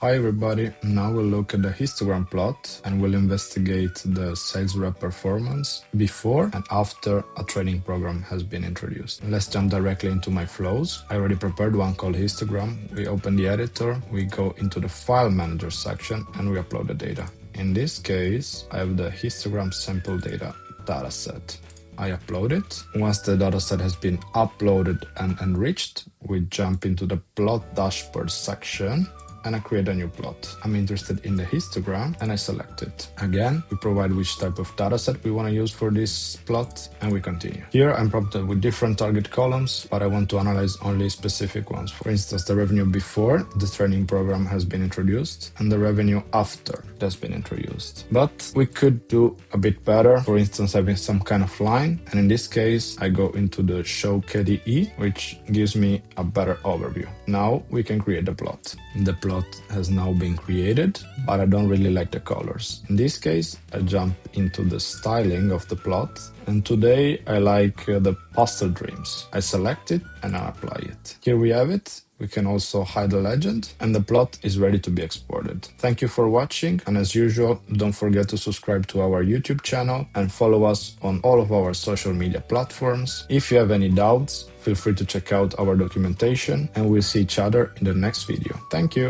Hi everybody, now we'll look at the histogram plot and we'll investigate the sales rep performance before and after a training program has been introduced. Let's jump directly into my flows. I already prepared one called Histogram. We open the editor, we go into the file manager section and we upload the data. In this case, I have the histogram sample data dataset. I upload it. Once the dataset has been uploaded and enriched, we jump into the plot dashboard section and I create a new plot. I'm interested in the histogram and I select it. Again, we provide which type of dataset we want to use for this plot and we continue. Here I'm prompted with different target columns, but I want to analyze only specific ones. For instance, the revenue before the training program has been introduced and the revenue after it has been introduced. But we could do a bit better. For instance, having some kind of line. And in this case, I go into the show KDE, which gives me a better overview. Now we can create the plot. The plot has now been created, but I don't really like the colors. In this case, I jump into the styling of the plot, and today I like the Pastel Dreams. I select it and I apply it. Here we have it. We can also hide the legend, and the plot is ready to be exported. Thank you for watching, and as usual, don't forget to subscribe to our YouTube channel and follow us on all of our social media platforms. If you have any doubts, feel free to check out our documentation, and we'll see each other in the next video. Thank you!